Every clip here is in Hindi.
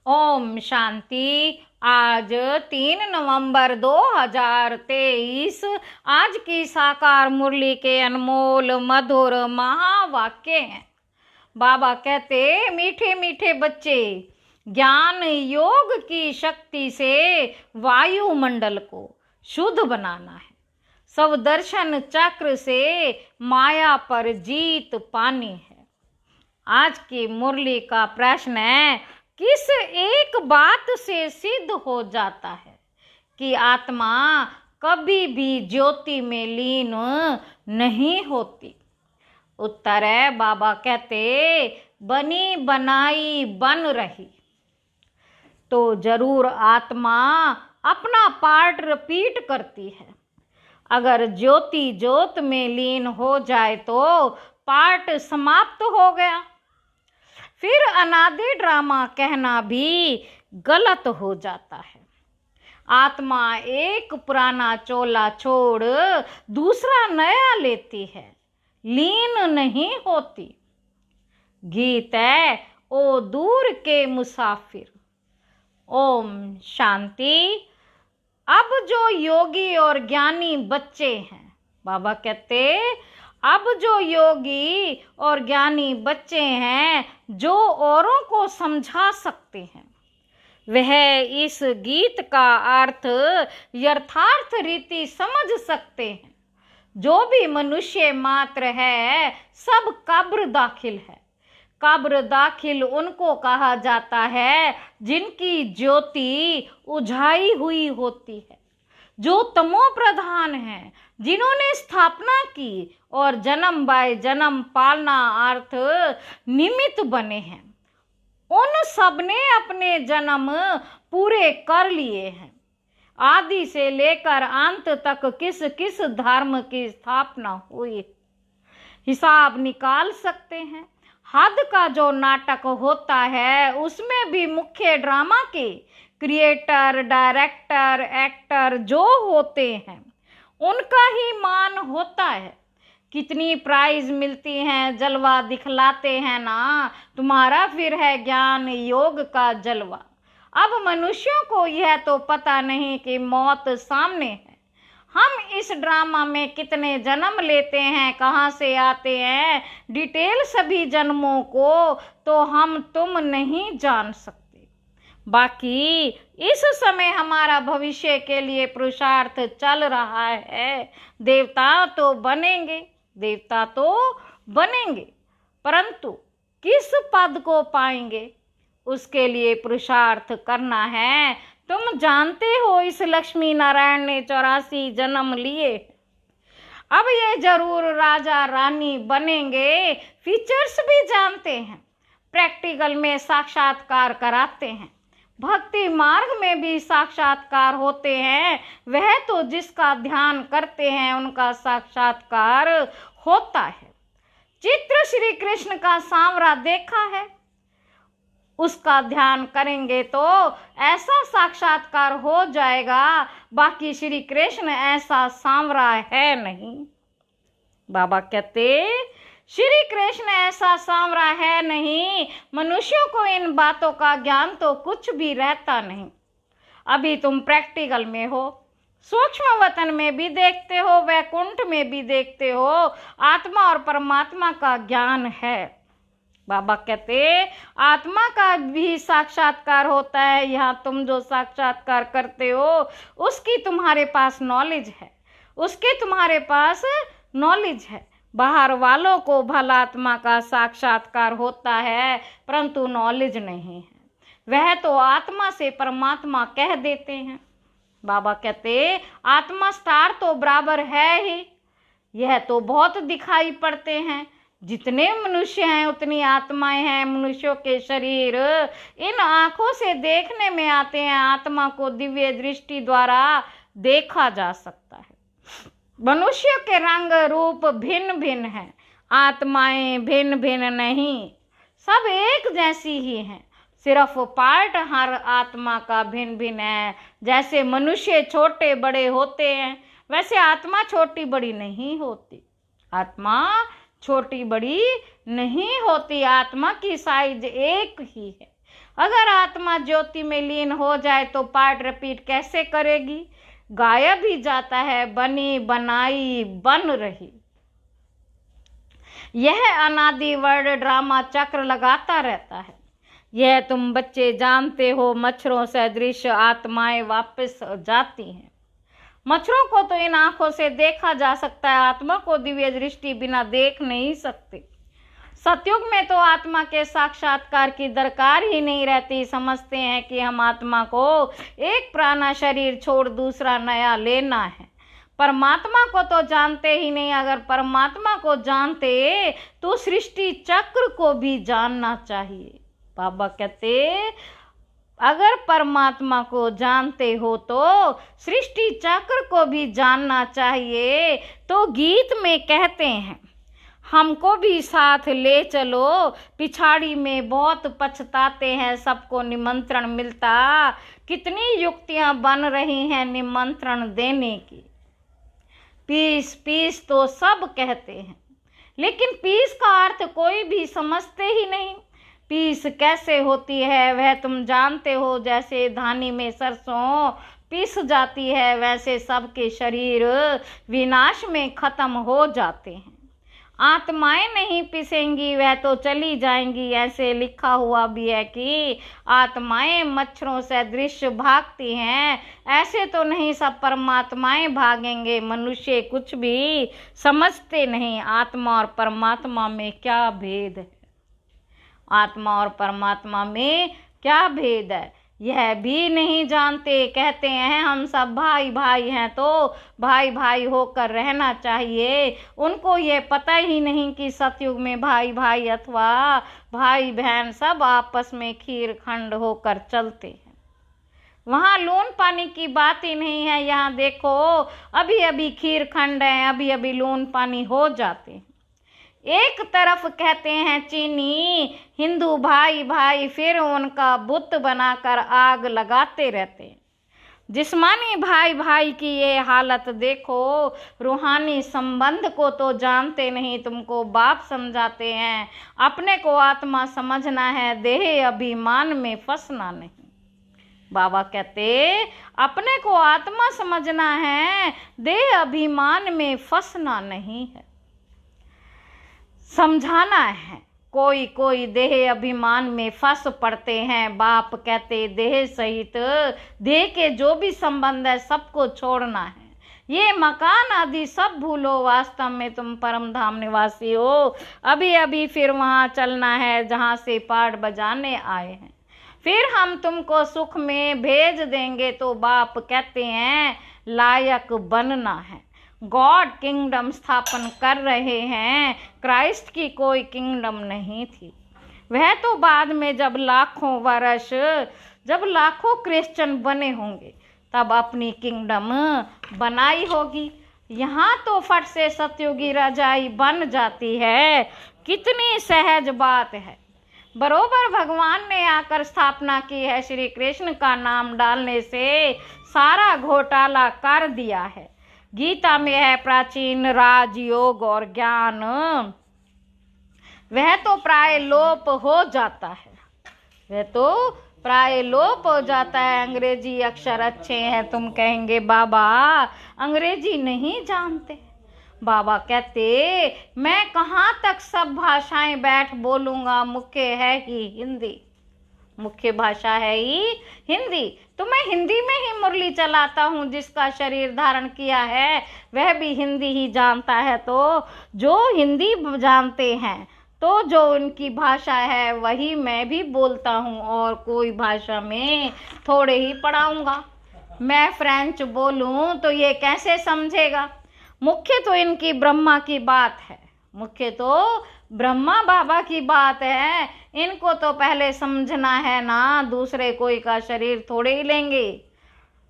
ओम शांति। आज 3 नवंबर 2023 आज की साकार मुरली के अनमोल मधुर महावाक्य हैं। बाबा कहते, मीठे मीठे बच्चे, ज्ञान योग की शक्ति से वायुमंडल को शुद्ध बनाना है। सब दर्शन चक्र से माया पर जीत पानी है। आज की मुरली का प्रश्न है, किस एक बात से सिद्ध हो जाता है कि आत्मा कभी भी ज्योति में लीन नहीं होती? उत्तर है, बाबा कहते, बनी बनाई बन रही। तो जरूर आत्मा अपना पार्ट रिपीट करती है। अगर ज्योति ज्योत में लीन हो जाए तो पार्ट समाप्त हो गया। फिर अनादि ड्रामा कहना भी गलत हो जाता है। आत्मा एक पुराना चोला छोड़ दूसरा नया लेती है, लीन नहीं होती। गीत है, ओ दूर के मुसाफिर। ओम शांति। अब जो योगी और ज्ञानी बच्चे हैं, बाबा कहते, अब जो योगी और ज्ञानी बच्चे हैं, जो औरों को समझा सकते हैं, वह इस गीत का अर्थ यथार्थ रीति समझ सकते हैं। जो भी मनुष्य मात्र है, सब कब्र दाखिल है। कब्र दाखिल उनको कहा जाता है जिनकी ज्योति उझाई हुई होती है, जो तमो प्रधान है, जिन्होंने स्थापना की और जन्म बाय जन्म पालना अर्थ निमित्त बने हैं। उन सब ने अपने जन्म पूरे कर लिए हैं। आदि से लेकर अंत तक किस किस धर्म की स्थापना हुई, हिसाब निकाल सकते हैं। हद का जो नाटक होता है, उसमें भी मुख्य ड्रामा के क्रिएटर, डायरेक्टर, एक्टर जो होते हैं, उनका ही मान होता है। कितनी प्राइज मिलती हैं, जलवा दिखलाते हैं ना, तुम्हारा फिर है ज्ञान योग का जलवा। अब मनुष्यों को यह तो पता नहीं कि मौत सामने है। हम इस ड्रामा में कितने जन्म लेते हैं, कहाँ से आते हैं, डिटेल सभी जन्मों को तो हम तुम नहीं जान सकते। बाकी इस समय हमारा भविष्य के लिए पुरुषार्थ चल रहा है। देवता तो बनेंगे, देवता तो बनेंगे, परंतु किस पद को पाएंगे, उसके लिए पुरुषार्थ करना है। तुम जानते हो, इस लक्ष्मी नारायण ने 84 जन्म लिए। अब ये जरूर राजा रानी बनेंगे। फीचर्स भी जानते हैं, प्रैक्टिकल में साक्षात्कार कराते हैं, भक्ति मार्ग में भी साक्षात्कार होते हैं। वह तो जिसका ध्यान करते हैं उनका साक्षात्कार होता है। चित्र श्री कृष्ण का सांवरा देखा है, उसका ध्यान करेंगे तो ऐसा साक्षात्कार हो जाएगा। बाकी श्री कृष्ण ऐसा सांवरा है नहीं। बाबा कहते, श्री कृष्ण ऐसा सांवरा है नहीं। मनुष्यों को इन बातों का ज्ञान तो कुछ भी रहता नहीं। अभी तुम प्रैक्टिकल में हो, सूक्ष्म वतन में भी देखते हो, वैकुंठ में भी देखते हो। आत्मा और परमात्मा का ज्ञान है। बाबा कहते, आत्मा का भी साक्षात्कार होता है। यहाँ तुम जो साक्षात्कार करते हो, उसकी तुम्हारे पास नॉलेज है, उसके तुम्हारे पास नॉलेज है। बाहर वालों को भला आत्मा का साक्षात्कार होता है, परंतु नॉलेज नहीं है। वह तो आत्मा से परमात्मा कह देते हैं। बाबा कहते, आत्मा स्टार तो बराबर है ही। यह तो बहुत दिखाई पड़ते हैं। जितने मनुष्य हैं उतनी आत्माएं हैं। मनुष्यों के शरीर इन आंखों से देखने में आते हैं। आत्मा को दिव्य दृष्टि द्वारा देखा जा सकता है। मनुष्य के रंग रूप भिन्न भिन्न हैं, आत्माएं भिन्न भिन्न नहीं, सब एक जैसी ही हैं। सिर्फ पार्ट हर आत्मा का भिन्न भिन्न है। जैसे मनुष्य छोटे बड़े होते हैं, वैसे आत्मा छोटी बड़ी नहीं होती। आत्मा छोटी बड़ी नहीं होती, आत्मा की साइज एक ही है। अगर आत्मा ज्योति में लीन हो जाए तो पार्ट रिपीट कैसे करेगी? गायब ही जाता है, बनी बनाई बन रही। यह अनादि वर्ड ड्रामा चक्र लगाता रहता है। यह तुम बच्चे जानते हो। मच्छरों सदृश आत्माएं वापस जाती हैं। मच्छरों को तो इन आंखों से देखा जा सकता है, आत्मा को दिव्य दृष्टि बिना देख नहीं सकते। सतयुग में तो आत्मा के साक्षात्कार की दरकार ही नहीं रहती। समझते हैं कि हम आत्मा को एक पुराना शरीर छोड़ दूसरा नया लेना है। परमात्मा को तो जानते ही नहीं। अगर परमात्मा को जानते तो सृष्टि चक्र को भी जानना चाहिए। बाबा कहते अगर परमात्मा को जानते हो तो सृष्टि चक्र को भी जानना चाहिए। तो गीत में कहते हैं हमको भी साथ ले चलो, पिछाड़ी में बहुत पछताते हैं, सबको निमंत्रण मिलता, कितनी युक्तियां बन रही हैं निमंत्रण देने की। पीस पीस तो सब कहते हैं, लेकिन पीस का अर्थ कोई भी समझते ही नहीं। पीस कैसे होती है वह तुम जानते हो। जैसे धानी में सरसों पीस जाती है, वैसे सबके शरीर विनाश में खत्म हो जाते हैं। आत्माएं नहीं पिसेंगी, वह तो चली जाएंगी। ऐसे लिखा हुआ भी है कि आत्माएं मच्छरों से दृश्य भागती हैं। ऐसे तो नहीं सब परमात्माएं भागेंगे। मनुष्य कुछ भी समझते नहीं। आत्मा और परमात्मा में क्या भेद है? आत्मा और परमात्मा में क्या भेद है यह भी नहीं जानते। कहते हैं हम सब भाई भाई हैं, तो भाई भाई होकर रहना चाहिए। उनको ये पता ही नहीं कि सतयुग में भाई भाई अथवा भाई बहन सब आपस में खीर खंड होकर चलते हैं। वहाँ लून पानी की बात ही नहीं है। यहाँ देखो अभी अभी खीर खंड है, अभी अभी लून पानी हो जाते हैं। एक तरफ कहते हैं चीनी हिंदू भाई भाई, फिर उनका बुत बनाकर आग लगाते रहते हैं। जिस्मानी भाई भाई की ये हालत देखो। रूहानी संबंध को तो जानते नहीं, तुमको बाप समझाते हैं। अपने को आत्मा समझना है, देह अभिमान में फंसना नहीं। बाबा कहते अपने को आत्मा समझना है, देह अभिमान में फंसना नहीं है। समझाना है। कोई कोई देह अभिमान में फंस पड़ते हैं। बाप कहते देह सहित देह के जो भी संबंध है सबको छोड़ना है। ये मकान आदि सब भूलो, वास्तव में तुम परम धाम निवासी हो। अभी अभी फिर वहाँ चलना है जहाँ से पाठ बजाने आए हैं। फिर हम तुमको सुख में भेज देंगे। तो बाप कहते हैं लायक बनना है। गॉड किंगडम स्थापन कर रहे हैं। क्राइस्ट की कोई किंगडम नहीं थी। वह तो बाद में जब लाखों क्रिश्चियन बने होंगे तब अपनी किंगडम बनाई होगी। यहाँ तो फट से सतयुगी रजाई बन जाती है। कितनी सहज बात है। बरोबर भगवान ने आकर स्थापना की है। श्री कृष्ण का नाम डालने से सारा घोटाला कर दिया है। गीता में है प्राचीन राजयोग और ज्ञान, वह तो प्राय लोप हो जाता है। वह तो प्राय लोप हो जाता है। अंग्रेजी अक्षर अच्छे हैं, तुम कहेंगे बाबा अंग्रेजी नहीं जानते। बाबा कहते मैं कहाँ तक सब भाषाएं बैठ बोलूँगा, मुख्य है ही हिंदी। मुख्य भाषा है ही हिंदी। तो मैं हिंदी में ही मुरली चलाता हूँ। जिसका शरीर धारण किया है वह भी हिंदी ही जानता है। तो जो हिंदी जानते हैं तो जो उनकी भाषा है वही मैं भी बोलता हूँ, और कोई भाषा में थोड़े ही पढ़ाऊँगा। मैं फ्रेंच बोलूँ तो ये कैसे समझेगा? मुख्य तो इनकी ब्रह्मा की बात है। मुख्य तो ब्रह्मा बाबा की बात है। इनको तो पहले समझना है ना, दूसरे कोई का शरीर थोड़े ही लेंगे।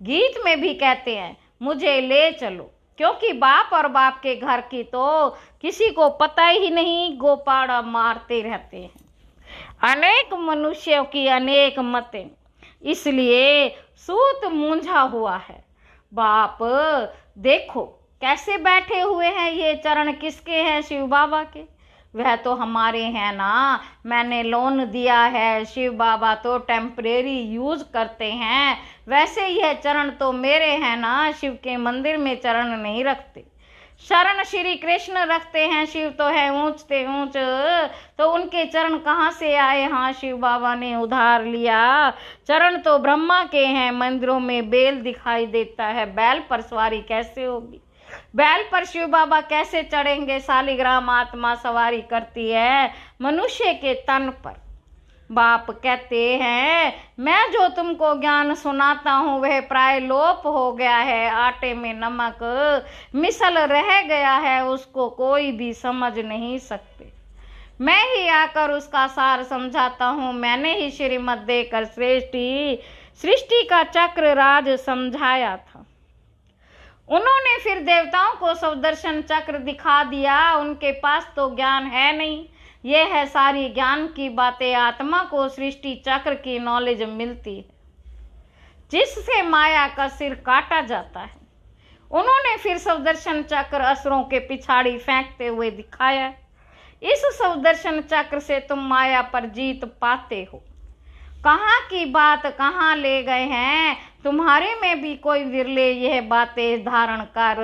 गीत में भी कहते हैं मुझे ले चलो, क्योंकि बाप और बाप के घर की तो किसी को पता ही नहीं, गोपाड़ा मारते रहते हैं। अनेक मनुष्यों की अनेक मतें, इसलिए सूत मूंझा हुआ है। बाप देखो कैसे बैठे हुए हैं। ये चरण किसके हैं? शिव बाबा के। वह तो हमारे हैं ना, मैंने लोन दिया है। शिव बाबा तो टेम्परेरी यूज करते हैं, वैसे यह चरण तो मेरे हैं ना, शिव के मंदिर में चरण नहीं रखते। शरण श्री कृष्ण रखते हैं, शिव तो है ऊंच ते ऊंच, तो उनके चरण कहाँ से आए। हाँ, शिव बाबा ने उधार लिया। चरण तो ब्रह्मा के हैं, मंदिरों में बेल दिखाई देता है, बैल पर सवारी कैसे होगी। बैल पर शिव बाबा कैसे चढ़ेंगे। शालिग्राम आत्मा सवारी करती है मनुष्य के तन पर। बाप कहते हैं, मैं जो तुमको ज्ञान सुनाता हूँ वह प्राय लोप हो गया है। आटे में नमक मिसल रह गया है, उसको कोई भी समझ नहीं सकते। मैं ही आकर उसका सार समझाता हूँ। मैंने ही श्रीमत देकर सृष्टि का चक्र राज समझाया था। उन्होंने फिर देवताओं को सुदर्शन चक्र दिखा दिया। उनके पास तो ज्ञान है नहीं। ये है सारी ज्ञान की बातें। आत्मा को सृष्टि चक्र की नॉलेज मिलती है, जिससे माया का सिर काटा जाता है। उन्होंने फिर सुदर्शन चक्र असुरों के पिछाड़ी फेंकते हुए दिखाया। इस सुदर्शन चक्र से तुम माया पर जीत पाते हो। कहाँ की बात कहाँ ले गए हैं। तुम्हारे में भी कोई विरले यह बातें धारण कर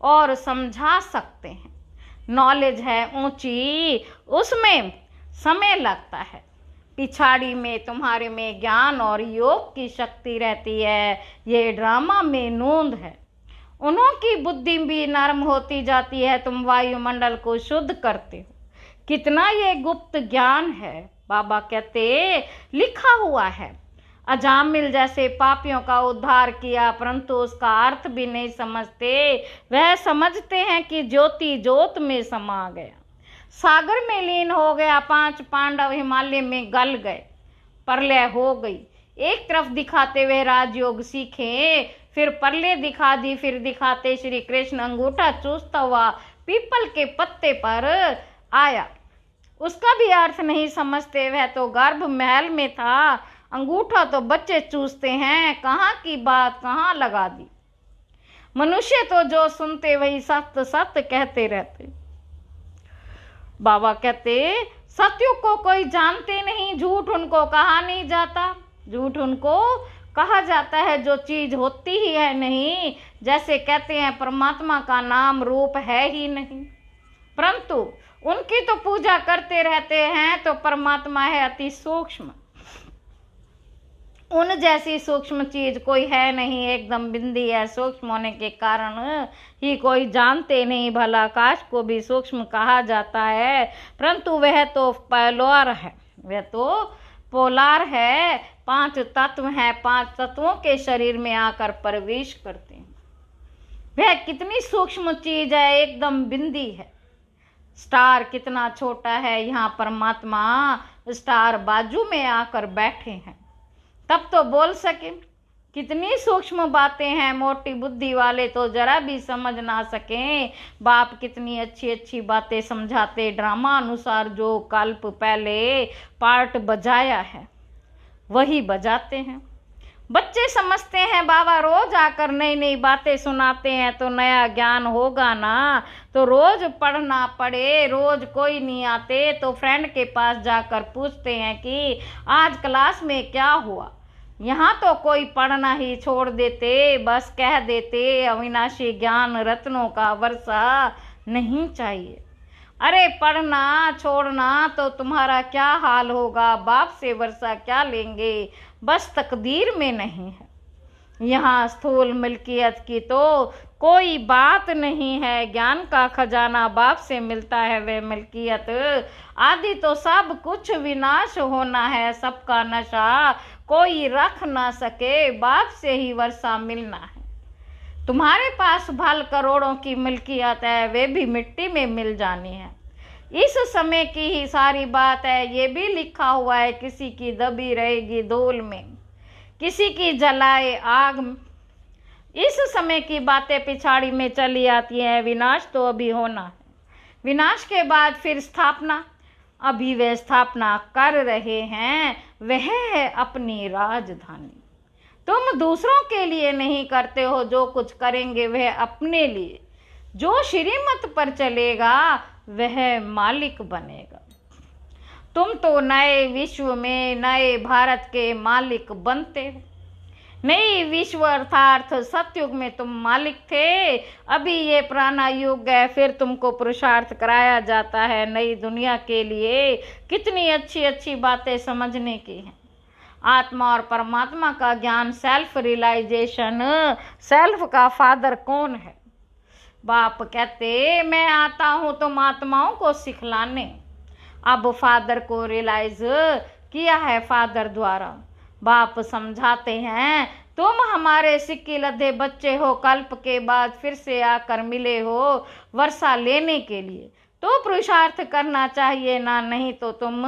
और समझा सकते हैं। नॉलेज है ऊंची, उसमें समय लगता है। पिछाड़ी में तुम्हारे में ज्ञान और योग की शक्ति रहती है। ये ड्रामा में नूंद है। उन्हों की बुद्धि भी नरम होती जाती है। तुम वायुमंडल को शुद्ध करते हो। कितना ये गुप्त ज्ञान है। बाबा कहते, लिखा हुआ है। अजामिल जैसे पापियों का उद्धार किया, परंतु उसका अर्थ भी नहीं समझते। वह समझते हैं कि ज्योति ज्योत में समा गया, सागर में लीन हो गया। 5 पांडव हिमालय में गल गए, प्रलय हो गई। एक तरफ दिखाते हुए राजयोग सीखे, फिर प्रलय दिखा दी, फिर दिखाते श्री कृष्ण अंगूठा चूसता हुआ पीपल के पत्ते पर आया। उसका भी अर्थ नहीं समझते। वह तो गर्भ महल में था, अंगूठा तो बच्चे चूसते हैं। कहाँ की बात कहाँ लगा दी। मनुष्य तो जो सुनते वही सत्य सत्य कहते रहते। बाबा कहते, सत्य को कोई जानते नहीं, झूठ उनको कहा नहीं जाता। झूठ उनको कहा जाता है जो चीज होती ही है नहीं। जैसे कहते हैं परमात्मा का नाम रूप है ही नहीं, परंतु उनकी तो पूजा करते रहते हैं। तो परमात्मा है अति सूक्ष्म, उन जैसी सूक्ष्म चीज कोई है नहीं, एकदम बिंदी है। सूक्ष्म होने के कारण ही कोई जानते नहीं। भला आकाश को भी सूक्ष्म कहा जाता है, परंतु वह तो पोलार है। वह तो पोलार है। 5 तत्व हैं, 5 तत्वों के शरीर में आकर प्रवेश करते हैं। वह कितनी सूक्ष्म चीज है, एकदम बिंदी है। स्टार कितना छोटा है, यहाँ परमात्मा स्टार बाजू में आकर बैठे हैं, तब तो बोल सके। कितनी सूक्ष्म बातें हैं, मोटी बुद्धि वाले तो जरा भी समझ ना सकें। बाप कितनी अच्छी अच्छी बातें समझाते। ड्रामा अनुसार जो कल्प पहले पार्ट बजाया है वही बजाते हैं। बच्चे समझते हैं बाबा रोज आकर नई नई बातें सुनाते हैं तो नया ज्ञान होगा ना, तो रोज पढ़ना पड़े। रोज कोई नहीं आते तो फ्रेंड के पास जाकर पूछते हैं कि आज क्लास में क्या हुआ। यहाँ तो कोई पढ़ना ही छोड़ देते, बस कह देते अविनाशी ज्ञान रत्नों का वर्षा नहीं चाहिए। अरे पढ़ना छोड़ना तो तुम्हारा क्या हाल होगा। बाप से वर्षा क्या लेंगे, बस तकदीर में नहीं है। यहाँ स्थूल मिल्कियत की तो कोई बात नहीं है। ज्ञान का खजाना बाप से मिलता है, वह मिल्कियत आदि तो सब कुछ विनाश होना है। सबका नशा कोई रख ना सके, बाप से ही वर्षा मिलना है। तुम्हारे पास भल करोड़ों की मिल्कियत है, वे भी मिट्टी में मिल जानी है। इस समय की ही सारी बात है। ये भी लिखा हुआ है, किसी की दबी रहेगी धूल में, किसी की जलाए आग में। इस समय की बातें पिछाड़ी में चली आती हैं। विनाश तो अभी होना है, विनाश के बाद फिर स्थापना। अभी वे स्थापना कर रहे हैं, वह है अपनी राजधानी। तुम दूसरों के लिए नहीं करते हो, जो कुछ करेंगे वह अपने लिए। जो श्रीमत पर चलेगा वह मालिक बनेगा। तुम तो नए विश्व में नए भारत के मालिक बनते हो। नई विश्व अर्थात सतयुग में तुम मालिक थे, अभी ये पुराना युग है, फिर तुमको पुरुषार्थ कराया जाता है नई दुनिया के लिए। कितनी अच्छी अच्छी बातें समझने की हैं। आत्मा और परमात्मा का ज्ञान, सेल्फ रियलाइजेशन। सेल्फ का फादर कौन है? बाप कहते मैं आता हूँ तुम आत्माओं को सिखलाने। अब फादर को रियलाइज किया है फादर द्वारा। बाप समझाते हैं तुम हमारे सिक्के लदे बच्चे हो, कल्प के बाद फिर से आकर मिले हो वर्षा लेने के लिए, तो पुरुषार्थ करना चाहिए ना, नहीं तो तुम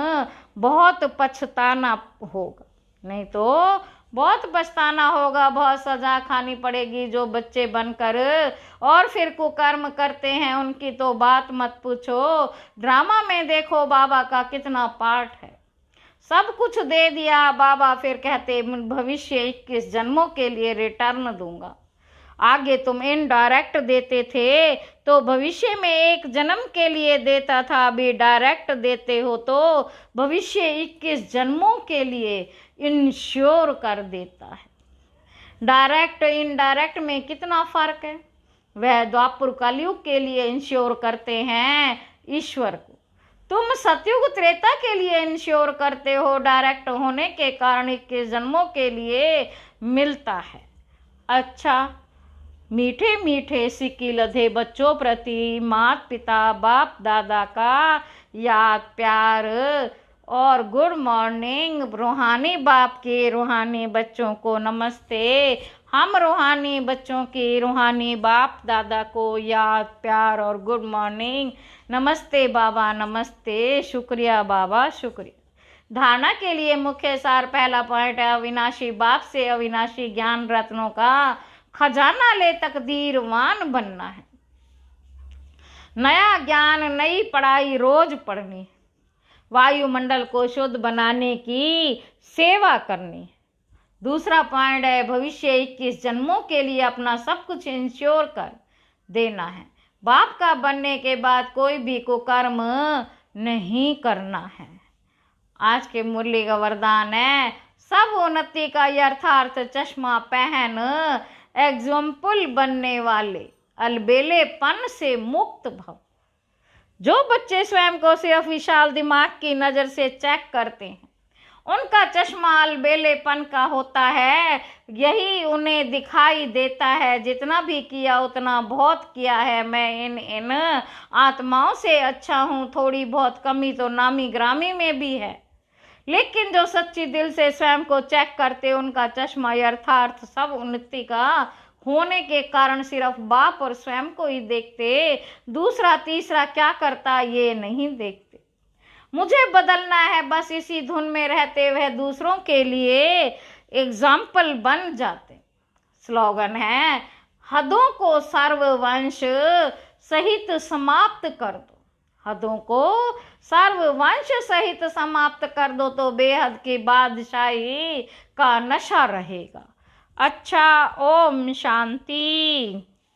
बहुत पछताना होगा। नहीं तो बहुत पछताना होगा, बहुत सजा खानी पड़ेगी। जो बच्चे बनकर और फिर कुकर्म करते हैं उनकी तो बात मत पूछो। ड्रामा में देखो बाबा का कितना पार्ट है। सब कुछ दे दिया बाबा, फिर कहते भविष्य 21 जन्मों के लिए रिटर्न दूंगा। आगे तुम इनडायरेक्ट देते थे तो भविष्य में 1 जन्म के लिए देता था, अभी डायरेक्ट देते हो तो भविष्य 21 जन्मों के लिए इंश्योर कर देता है। डायरेक्ट इनडायरेक्ट में कितना फर्क है। वह द्वापर कलयुग के लिए इंश्योर करते हैं ईश्वर को, तुम सतयुग त्रेता के लिए इंश्योर करते हो, डायरेक्ट होने के कारण 21 जन्मों के लिए मिलता है। अच्छा, मीठे मीठे सिक्की लधे बच्चों प्रति माता पिता बाप दादा का याद प्यार और गुड मॉर्निंग। रूहानी बाप के रूहानी बच्चों को नमस्ते। हम रूहानी बच्चों की रूहानी बाप दादा को याद प्यार और गुड मॉर्निंग। नमस्ते बाबा, नमस्ते, शुक्रिया बाबा, शुक्रिया। धारणा के लिए मुख्य सार, पहला पॉइंट है अविनाशी बाप से अविनाशी ज्ञान रत्नों का खजाना ले तकदीरवान बनना है। नया ज्ञान, नई पढ़ाई रोज पढ़नी। वायुमंडल को शुद्ध बनाने की सेवा करनी। दूसरा पॉइंट है भविष्य 21 जन्मों के लिए अपना सब कुछ इंश्योर कर देना है। बाप का बनने के बाद कोई भी कुकर्म नहीं करना है। आज के मुरली का वरदान है सब उन्नति का यथार्थ चश्मा पहन, एग्जाम्पल बनने वाले अलबेलेपन से मुक्त भव। जो बच्चे स्वयं को सिर्फ विशाल दिमाग की नज़र से चेक करते हैं, उनका चश्मा अलबेलेपन का होता है। यही उन्हें दिखाई देता है जितना भी किया उतना बहुत किया है, मैं इन आत्माओं से अच्छा हूँ। थोड़ी बहुत कमी तो नामी ग्रामी में भी है, लेकिन जो सच्ची दिल से स्वयं को चेक करते उनका चश्मा यथार्थ सब उन्नति का होने के कारण सिर्फ बाप और स्वयं को ही देखते, दूसरा तीसरा क्या करता ये नहीं देखते। मुझे बदलना है, बस इसी धुन में रहते वह दूसरों के लिए एग्जाम्पल बन जाते। स्लोगन है हदों को सर्ववंश सहित समाप्त कर दो। हदों को सर्ववंश सहित समाप्त कर दो तो बेहद की बादशाही का नशा रहेगा। अच्छा, ओम शांति।